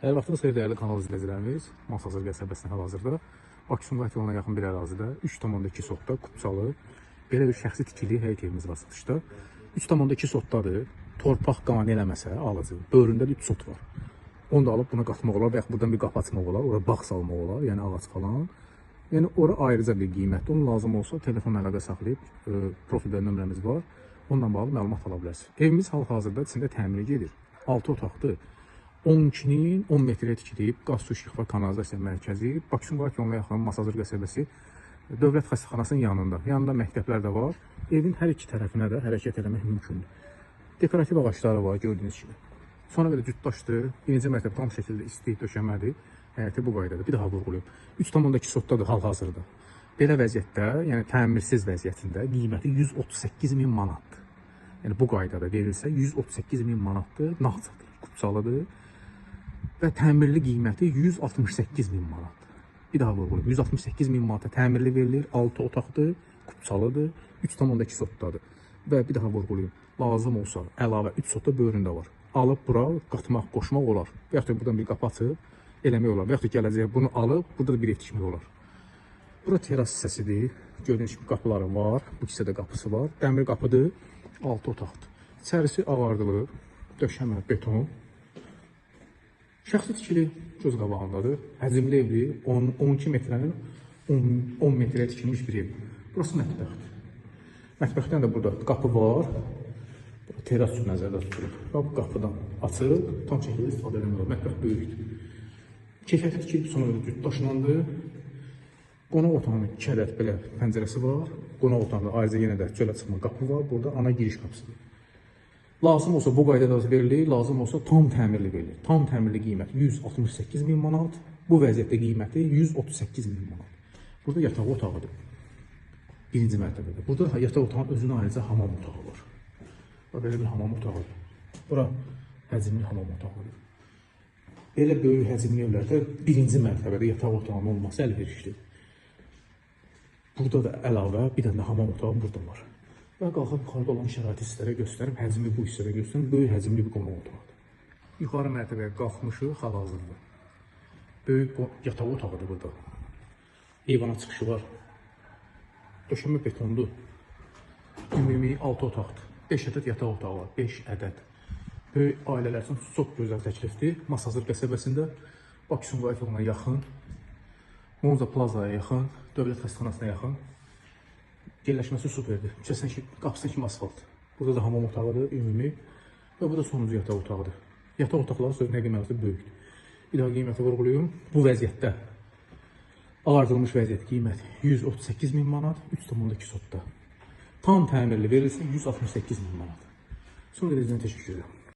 Hər vaxtınız xeyir dəyərli kanal izləyicilərimiz. Masazır qəsəbəsində hal-hazırda Bakı Sumqayıt yoluna yaxın bir ərazidə 3,2 sotda Kupçalı belə bir şəxsi tikili həyət evimiz var satışda. 3,2 sotdadır. Torpaq qane eləməsə alıcı. Böhründə də 3 sot var. Onu da alıb buna qatmaq olar və yaxud buradan bir qapı açmaq olar. Ora bağ salmaq olar, yəni ağac falan. Yəni ora ayrıca bir qiymətdir. Onun lazım olsa telefon əlaqə saxlayıb profildə nömrəmiz var. Ondan bağlı məlumat ala bilərsiniz. Evimiz hal-hazırda içində təmiri gedir. 6 otaqdır. 12-nin 10 metrə tikilib, qaz su işıq və kanalizasiya mərkəzi, Bakı Sumqayıt yoluna yaxın Masazır qəsəbəsi Dövlət Xəstəxanasının yanında. Yanında məktəblər də var. Evin hər iki tərəfinə də hərəkət etmək mümkündür. Dekorativ ağacları var, gördüyünüz kimi. Sonra belə cütdaşdır. Birinci mərtəbə tam şəkildə isti döşəmədir. Həyəti bu qaydada. Bir daha vurğulayım. 3,2 sotdadır hal-hazırda. Belə vəziyyətdə, yəni təmirsiz vəziyyətində qiyməti 138.000 manatdır. Yəni bu qaydada verilsə 138.000 manatdır, nağdsadır, Kupçalıdır. Və təmirli qiyməti 168.000 manatdır. Bir daha vurğulayım. 168.000 manata təmirli verilir, 6 otaqdır, Kupçalıdır, 3,2 sotdadır. Və bir daha vurğulayım. Lazım olsa əlavə 3 sotda böhründə var. Alıb bura qatmaq, qoşmaq olar. Və yaxud da buradan bir qapı açıb eləmək olar. Və yaxud da gələcək bunu alıb burada da bir ev tikmək olar. Bura teras hissəsidir. Gördüyünüz kimi qapıları var. Bu hissədə qapısı var. Dəmir qapıdır. 6 otaqdır. İçərisi ağardılır. Döşəmə, beton. Şəxsi tikili göz qabağındadır. Həcmli evli, 12 metrənin 10 metrəyə tikilmiş bir ev. Burası mətbəxdir. Mətbəxdən də burada qapı var. Teras üçün nəzərdə tutulur. Və bu qapıdan açılıb, tam şəkildə istifadə edilmək. Mətbəx böyükdür. Keyfiyyətli tikilib sonra da daşlandı. Qonaq otağının 2 ədəd belə pəncərəsi var. Qonaq otağında ayrıca yenə də çölə çıxma qapı var. Burada ana giriş qapısıdır. Lazım olsa bu qaydada verilir, lazım olsa tam təmirli verilir. Tam təmirli qiyməti 168.000 manat. Bu vəziyyətdə qiyməti 138.000 manat. Burada yataq otağıdır. Birinci mərtəbədə. Burada yataq otağının özünə ayrıca hamam otağı var. Belə bir hamam otağıdır. Bura həcmli hamam otağıdır. Belə böyük həcmli evlərdə birinci mərtəbədə yataq otağının olması əlverişlidir. Burada da əlavə bir dənə hamam otağı burada var. Və qalxıb yuxarıda olan şəraiti sizlərə göstərim. Həcmi bu hissədə göstərim. Böyük həcmli bir qonaq otağıdır. Yuxarı mərtəbəyə qalxmışıq, hal-hazırda. Böyük yataq otağıdır burada. Eyvana çıxışı var. Döşəmə betondur. Ümumi 6 otaqdır. 5 ədəd yataq otağı var. 5 ədəd. Böyük ailələr üçün çox gözəl təklifdir. Masazır qəsəbəsində Bakı Sumqayıt yoluna yaxın, Monza Plazaya yaxın, Dövlət Xəstəxanasına yaxın. Yerləşməsi superdir. Qapısı kimi asfalt. Burada da hamam otağıdır, ümumi. Və bu da sonuncu yataq otağıdır. Yataq otaqları sözünə qiyməti böyükdür. Bir daha qiyməti vurğulayım. Bu vəziyyətdə ağardılmış vəziyyət qiyməti 138.000 manat, 3,2 sotda. Tam təmirli verilsə 168.000 manat. Son derəcədən təşəkkür edirəm.